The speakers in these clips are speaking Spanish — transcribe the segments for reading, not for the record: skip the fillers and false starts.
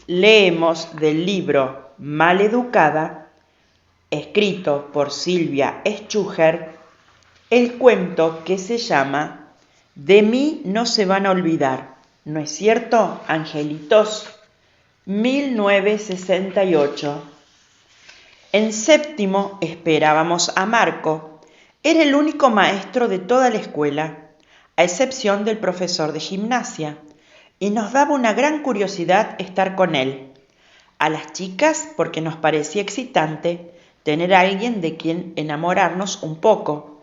Leemos del libro Maleducada, escrito por Silvia Schuher, el cuento que se llama De mí no se van a olvidar, ¿no es cierto, angelitos? 1968. En séptimo esperábamos a Marco. Era el único maestro de toda la escuela, a excepción del profesor de gimnasia, y nos daba una gran curiosidad estar con él. A las chicas porque nos parecía excitante tener a alguien de quien enamorarnos un poco,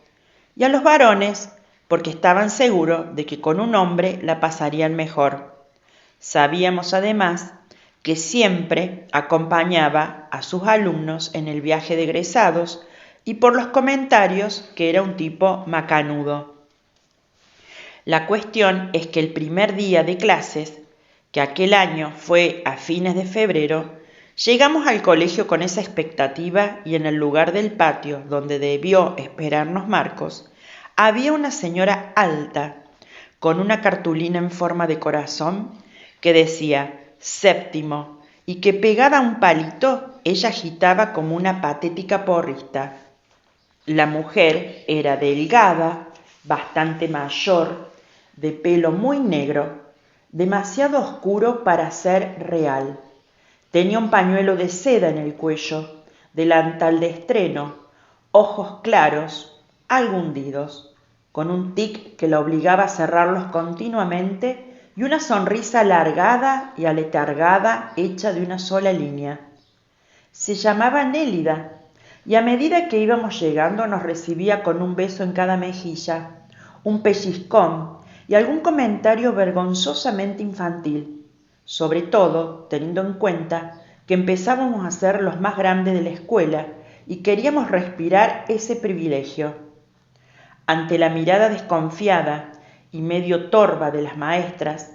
y a los varones porque estaban seguros de que con un hombre la pasarían mejor. Sabíamos además que siempre acompañaba a sus alumnos en el viaje de egresados y por los comentarios que era un tipo macanudo. La cuestión es que el primer día de clases, que aquel año fue a fines de febrero, llegamos al colegio con esa expectativa y en el lugar del patio donde debió esperarnos Marcos, había una señora alta, con una cartulina en forma de corazón que decía séptimo y que pegada a un palito ella agitaba como una patética porrista. La mujer era delgada, bastante mayor, de pelo muy negro, demasiado oscuro para ser real. Tenía un pañuelo de seda en el cuello, delantal de estreno, ojos claros, algo hundidos, con un tic que la obligaba a cerrarlos continuamente y una sonrisa alargada y aletargada hecha de una sola línea. Se llamaba Nélida y a medida que íbamos llegando nos recibía con un beso en cada mejilla, un pellizcón y algún comentario vergonzosamente infantil, sobre todo teniendo en cuenta que empezábamos a ser los más grandes de la escuela y queríamos respirar ese privilegio. Ante la mirada desconfiada y medio torva de las maestras,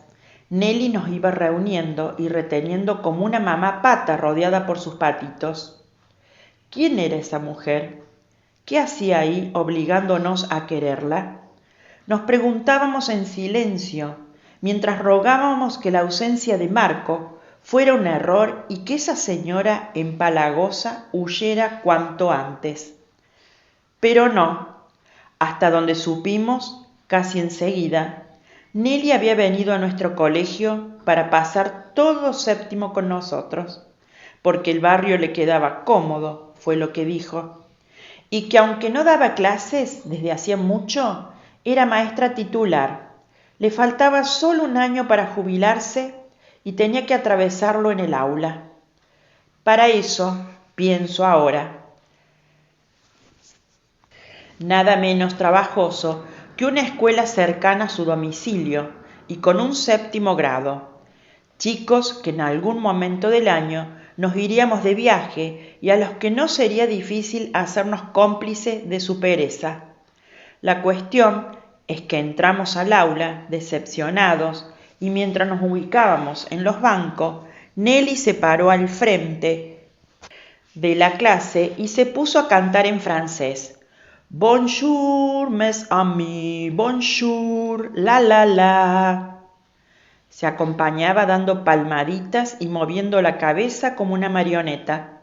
Nelly nos iba reuniendo y reteniendo como una mamá pata rodeada por sus patitos. ¿Quién era esa mujer? ¿Qué hacía ahí obligándonos a quererla? Nos preguntábamos en silencio, mientras rogábamos que la ausencia de Marco fuera un error y que esa señora empalagosa huyera cuanto antes. Pero no, hasta donde supimos, casi enseguida, Nelly había venido a nuestro colegio para pasar todo séptimo con nosotros, porque el barrio le quedaba cómodo, fue lo que dijo, y que aunque no daba clases desde hacía mucho, era maestra titular. Le faltaba solo un año para jubilarse y tenía que atravesarlo en el aula. Para eso, pienso ahora, nada menos trabajoso que una escuela cercana a su domicilio y con un séptimo grado. Chicos que en algún momento del año nos iríamos de viaje y a los que no sería difícil hacernos cómplices de su pereza. La cuestión es que entramos al aula decepcionados y mientras nos ubicábamos en los bancos, Nelly se paró al frente de la clase y se puso a cantar en francés. Bonjour, mes amis, bonjour, la la la. Se acompañaba dando palmaditas y moviendo la cabeza como una marioneta.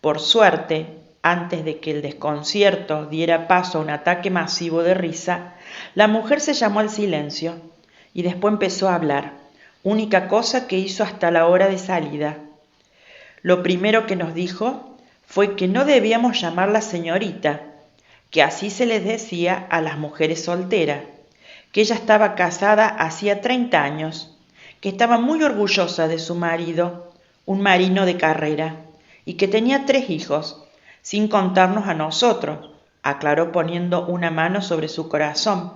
Por suerte, antes de que el desconcierto diera paso a un ataque masivo de risa, la mujer se llamó al silencio y después empezó a hablar, única cosa que hizo hasta la hora de salida. Lo primero que nos dijo fue que no debíamos llamarla señorita, que así se les decía a las mujeres solteras, que ella estaba casada hacía 30 años, que estaba muy orgullosa de su marido, un marino de carrera, y que tenía 3 hijos, sin contarnos a nosotros, aclaró poniendo una mano sobre su corazón,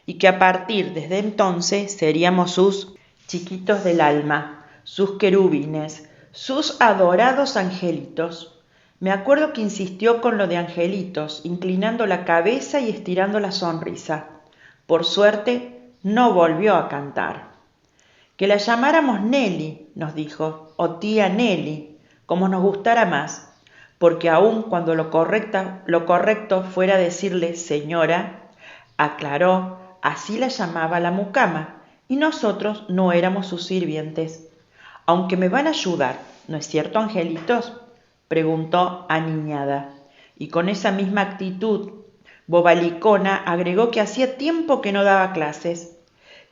y que a partir desde entonces seríamos sus chiquitos del alma, sus querubines, sus adorados angelitos. Me acuerdo que insistió con lo de angelitos, inclinando la cabeza y estirando la sonrisa. Por suerte, no volvió a cantar. Que la llamáramos Nelly, nos dijo, o tía Nelly, como nos gustara más, porque aun cuando lo correcto fuera decirle señora, aclaró, así la llamaba la mucama, y nosotros no éramos sus sirvientes. Aunque me van a ayudar, ¿no es cierto, angelitos?, preguntó aniñada, y con esa misma actitud bobalicona agregó que hacía tiempo que no daba clases,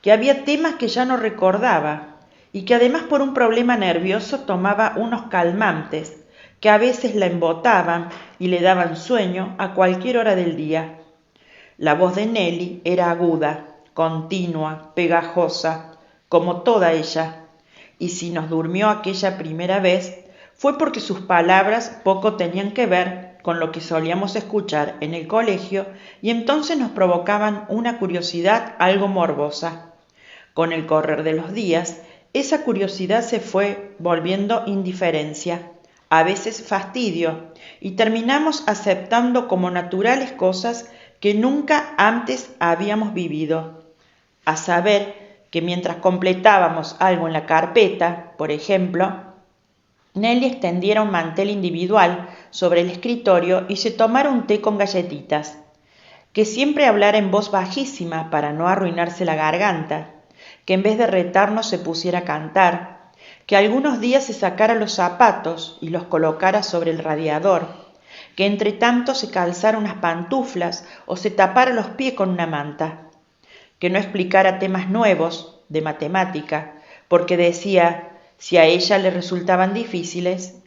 que había temas que ya no recordaba y que además por un problema nervioso tomaba unos calmantes que a veces la embotaban y le daban sueño a cualquier hora del día. La voz de Nelly era aguda, continua, pegajosa, como toda ella, y si nos durmió aquella primera vez fue porque sus palabras poco tenían que ver con lo que solíamos escuchar en el colegio y entonces nos provocaban una curiosidad algo morbosa. Con el correr de los días, esa curiosidad se fue volviendo indiferencia, a veces fastidio, y terminamos aceptando como naturales cosas que nunca antes habíamos vivido. A saber, que mientras completábamos algo en la carpeta, por ejemplo, Nelly extendiera un mantel individual sobre el escritorio y se tomara un té con galletitas, que siempre hablara en voz bajísima para no arruinarse la garganta, que en vez de retarnos se pusiera a cantar, que algunos días se sacara los zapatos y los colocara sobre el radiador, que entre tanto se calzara unas pantuflas o se tapara los pies con una manta, que no explicara temas nuevos de matemática, porque decía, si a ella le resultaban difíciles,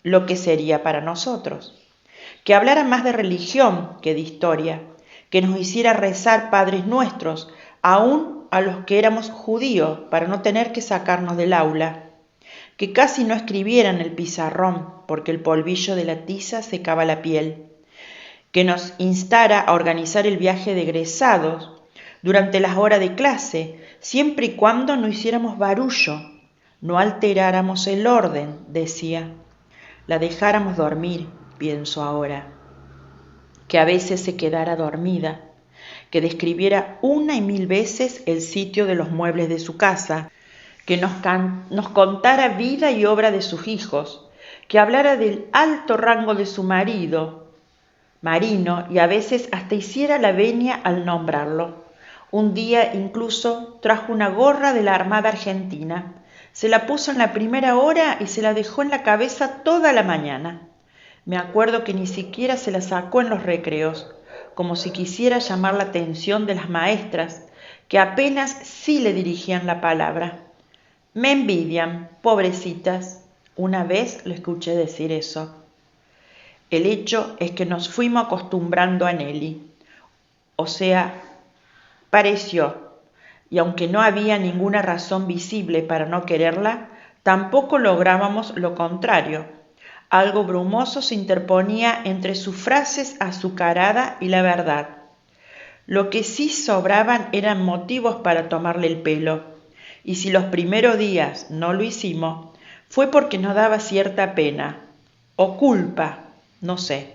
lo que sería para nosotros, que hablara más de religión que de historia, que nos hiciera rezar Padres Nuestros, aún a los que éramos judíos, para no tener que sacarnos del aula, que casi no escribiera en el pizarrón, porque el polvillo de la tiza secaba la piel, que nos instara a organizar el viaje de egresados durante las horas de clase, siempre y cuando no hiciéramos barullo, no alteráramos el orden, decía, la dejáramos dormir, pienso ahora, que a veces se quedara dormida, que describiera una y mil veces el sitio de los muebles de su casa, que nos contara vida y obra de sus hijos, que hablara del alto rango de su marido, marino, y a veces hasta hiciera la venia al nombrarlo. Un día incluso trajo una gorra de la Armada Argentina, se la puso en la primera hora y se la dejó en la cabeza toda la mañana. Me acuerdo que ni siquiera se la sacó en los recreos, como si quisiera llamar la atención de las maestras, que apenas sí le dirigían la palabra. Me envidian, pobrecitas. Una vez le escuché decir eso. El hecho es que nos fuimos acostumbrando a Nelly. O sea, pareció, y aunque no había ninguna razón visible para no quererla, tampoco lográbamos lo contrario. Algo brumoso se interponía entre sus frases azucarada y la verdad. Lo que sí sobraban eran motivos para tomarle el pelo, y si los primeros días no lo hicimos, fue porque nos daba cierta pena, o culpa, no sé,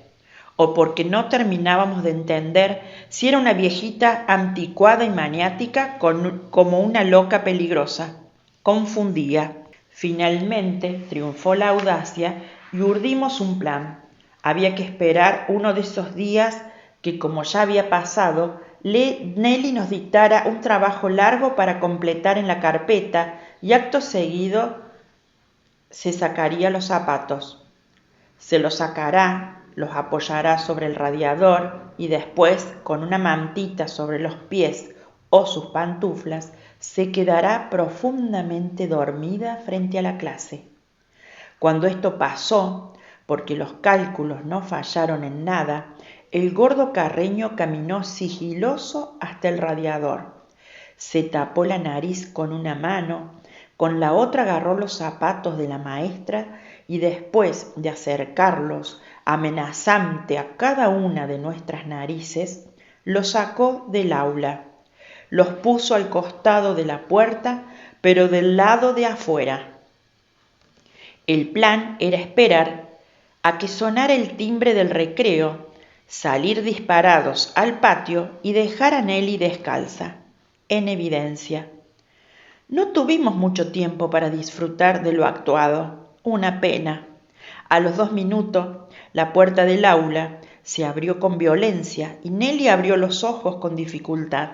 o porque no terminábamos de entender si era una viejita anticuada y maniática como una loca peligrosa. Confundía. Finalmente triunfó la audacia y urdimos un plan. Había que esperar uno de esos días que, como ya había pasado, Nelly nos dictara un trabajo largo para completar en la carpeta y acto seguido se sacaría los zapatos. Se los sacará, los apoyará sobre el radiador y después, con una mantita sobre los pies o sus pantuflas, se quedará profundamente dormida frente a la clase. Cuando esto pasó, porque los cálculos no fallaron en nada, el gordo Carreño caminó sigiloso hasta el radiador. Se tapó la nariz con una mano, con la otra agarró los zapatos de la maestra y después de acercarlos amenazante a cada una de nuestras narices, los sacó del aula. Los puso al costado de la puerta, pero del lado de afuera. El plan era esperar a que sonara el timbre del recreo, salir disparados al patio y dejar a Nelly descalza, en evidencia. No tuvimos mucho tiempo para disfrutar de lo actuado. Una pena. A los 2 minutos, la puerta del aula se abrió con violencia y Nelly abrió los ojos con dificultad.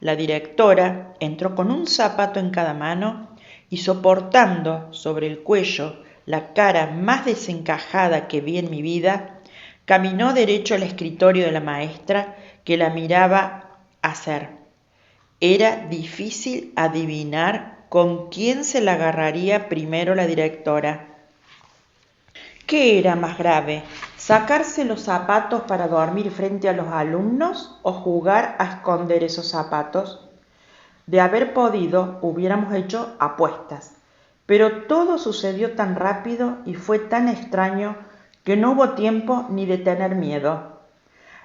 La directora entró con un zapato en cada mano y soportando sobre el cuello la cara más desencajada que vi en mi vida, caminó derecho al escritorio de la maestra, que la miraba hacer. Era difícil adivinar con quién se la agarraría primero la directora. ¿Qué era más grave? ¿Sacarse los zapatos para dormir frente a los alumnos o jugar a esconder esos zapatos? De haber podido, hubiéramos hecho apuestas, pero todo sucedió tan rápido y fue tan extraño que no hubo tiempo ni de tener miedo.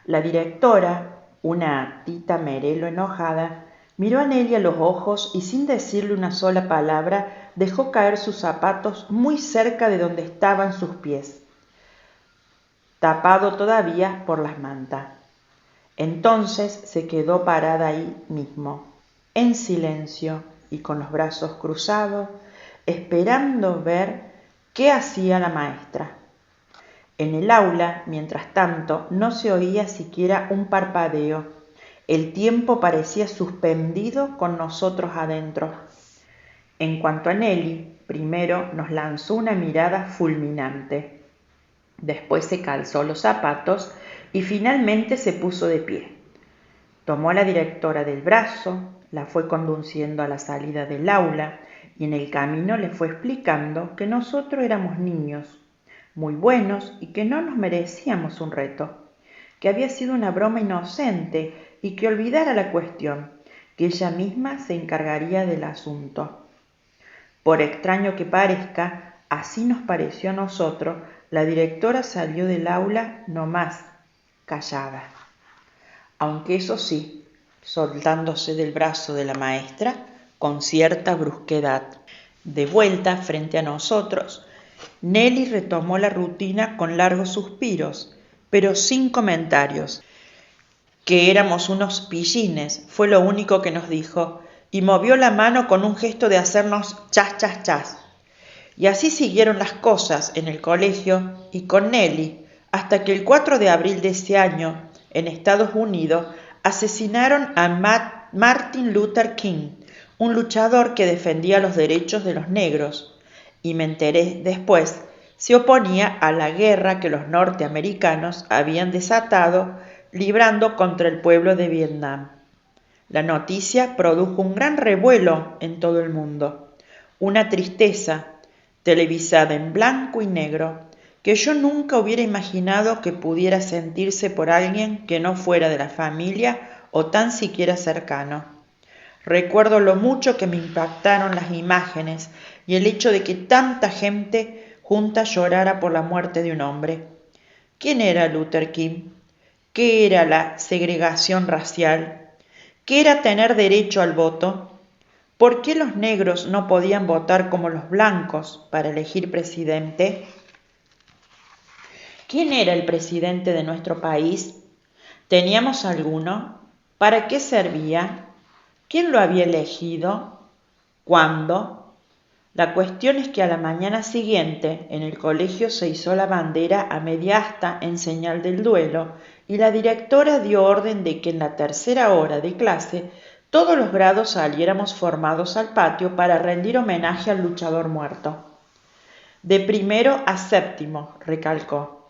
La directora, una tita Merelo enojada, miró a Nelly a los ojos y sin decirle una sola palabra dejó caer sus zapatos muy cerca de donde estaban sus pies, tapado todavía por las mantas. Entonces se quedó parada ahí mismo, en silencio y con los brazos cruzados, esperando ver qué hacía la maestra. En el aula, mientras tanto, no se oía siquiera un parpadeo. El tiempo parecía suspendido con nosotros adentro. En cuanto a Nelly, primero nos lanzó una mirada fulminante. Después se calzó los zapatos y finalmente se puso de pie. Tomó a la directora del brazo, la fue conduciendo a la salida del aula y en el camino le fue explicando que nosotros éramos niños, muy buenos y que no nos merecíamos un reto, que había sido una broma inocente y que olvidara la cuestión, que ella misma se encargaría del asunto. Por extraño que parezca, así nos pareció a nosotros, la directora salió del aula no más, callada. Aunque eso sí, soltándose del brazo de la maestra con cierta brusquedad. De vuelta frente a nosotros, Nelly retomó la rutina con largos suspiros, pero sin comentarios. Que éramos unos pillines, fue lo único que nos dijo, y movió la mano con un gesto de hacernos chas, chas, chas. Y así siguieron las cosas en el colegio y con Nelly, hasta que el 4 de abril de ese año, en Estados Unidos, asesinaron a Martin Luther King, un luchador que defendía los derechos de los negros, y me enteré después, se oponía a la guerra que los norteamericanos habían desatado librando contra el pueblo de Vietnam. La noticia produjo un gran revuelo en todo el mundo, una tristeza televisada en blanco y negro que yo nunca hubiera imaginado que pudiera sentirse por alguien que no fuera de la familia o tan siquiera cercano. Recuerdo lo mucho que me impactaron las imágenes y el hecho de que tanta gente junta llorara por la muerte de un hombre. ¿Quién era Luther King? ¿Qué era la segregación racial? ¿Qué era tener derecho al voto? ¿Por qué los negros no podían votar como los blancos para elegir presidente? ¿Quién era el presidente de nuestro país? ¿Teníamos alguno? ¿Para qué servía? ¿Quién lo había elegido? ¿Cuándo? La cuestión es que a la mañana siguiente en el colegio se izó la bandera a media asta en señal del duelo y la directora dio orden de que en la tercera hora de clase todos los grados saliéramos formados al patio para rendir homenaje al luchador muerto. De primero a séptimo, recalcó.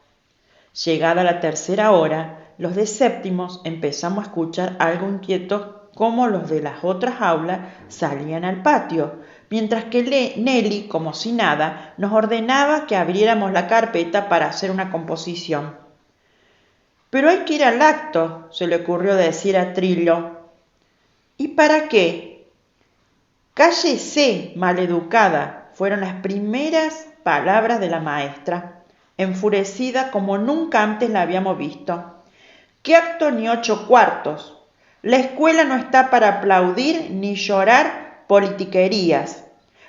Llegada la tercera hora, los de séptimos empezamos a escuchar algo inquietos como los de las otras aulas salían al patio, mientras que Nelly, como si nada, nos ordenaba que abriéramos la carpeta para hacer una composición. «Pero hay que ir al acto», se le ocurrió decir a Trillo. «¿Y para qué?» «Cállese, maleducada», fueron las primeras palabras de la maestra, enfurecida como nunca antes la habíamos visto. «¿Qué acto ni 8 cuartos? La escuela no está para aplaudir ni llorar politiquerías.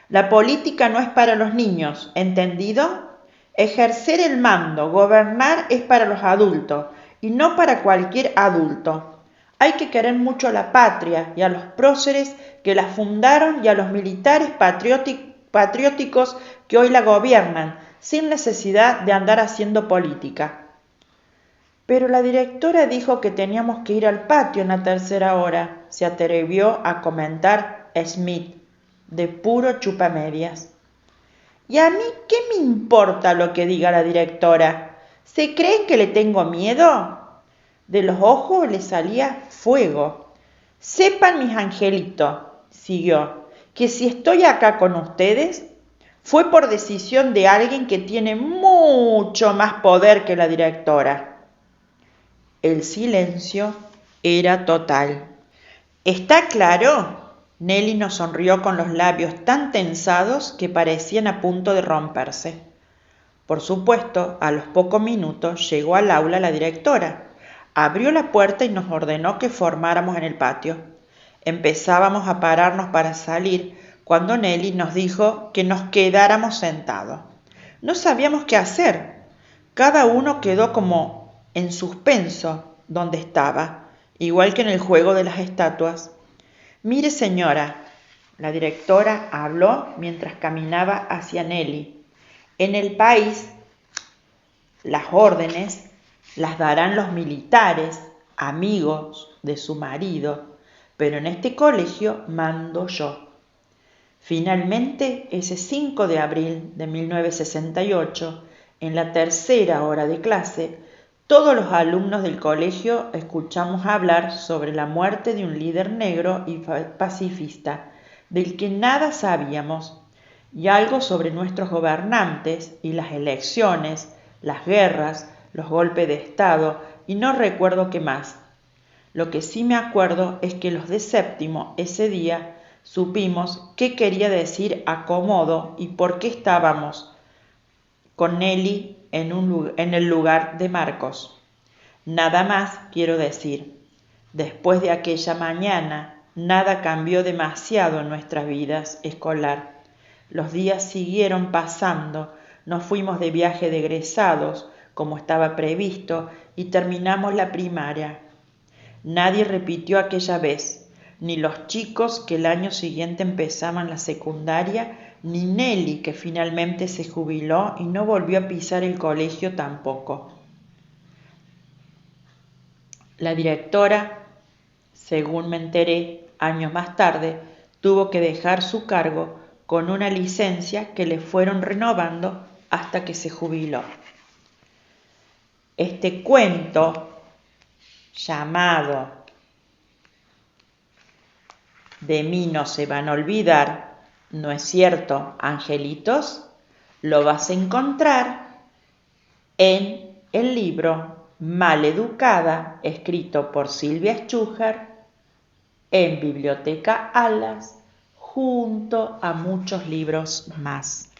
La política no es para los niños, ¿entendido? Ejercer el mando, gobernar es para los adultos y no para cualquier adulto. Hay que querer mucho a la patria y a los próceres que la fundaron y a los militares patrióticos que hoy la gobiernan, sin necesidad de andar haciendo política». «Pero la directora dijo que teníamos que ir al patio en la tercera hora», se atrevió a comentar Smith. de puro chupamedias. ¿Y a mí qué me importa lo que diga la directora? ¿Se creen que le tengo miedo? De los ojos le salía fuego. Sepan, mis angelitos, siguió, que si estoy acá con ustedes fue por decisión de alguien que tiene mucho más poder que la directora. El silencio era total. ¿Está claro? Nelly nos sonrió con los labios tan tensados que parecían a punto de romperse. Por supuesto, a los pocos minutos llegó al aula la directora. Abrió la puerta y nos ordenó que formáramos en el patio. Empezábamos a pararnos para salir cuando Nelly nos dijo que nos quedáramos sentados. No sabíamos qué hacer. Cada uno quedó como en suspenso donde estaba, igual que en el juego de las estatuas. Mire, señora, la directora habló mientras caminaba hacia Nelly. En el país, las órdenes las darán los militares, amigos de su marido, pero en este colegio mando yo. Finalmente, ese 5 de abril de 1968, en la tercera hora de clase, todos los alumnos del colegio escuchamos hablar sobre la muerte de un líder negro y pacifista, del que nada sabíamos, y algo sobre nuestros gobernantes y las elecciones, las guerras, los golpes de Estado, y no recuerdo qué más. Lo que sí me acuerdo es que los de séptimo ese día supimos qué quería decir acomodo y por qué estábamos con Nelly en el lugar de Marcos. Nada más quiero decir. Después de aquella mañana, nada cambió demasiado en nuestras vidas escolar. Los días siguieron pasando, nos fuimos de viaje de egresados, como estaba previsto, y terminamos la primaria. Nadie repitió aquella vez, ni los chicos que el año siguiente empezaban la secundaria, ni Nelly, que finalmente se jubiló y no volvió a pisar el colegio tampoco. La directora, según me enteré años más tarde, tuvo que dejar su cargo con una licencia que le fueron renovando hasta que se jubiló. Este cuento, llamado De mí no se van a olvidar, ¿no es cierto, angelitos? Lo vas a encontrar en el libro Maleducada, escrito por Silvia Schuher, en Biblioteca Alas, junto a muchos libros más.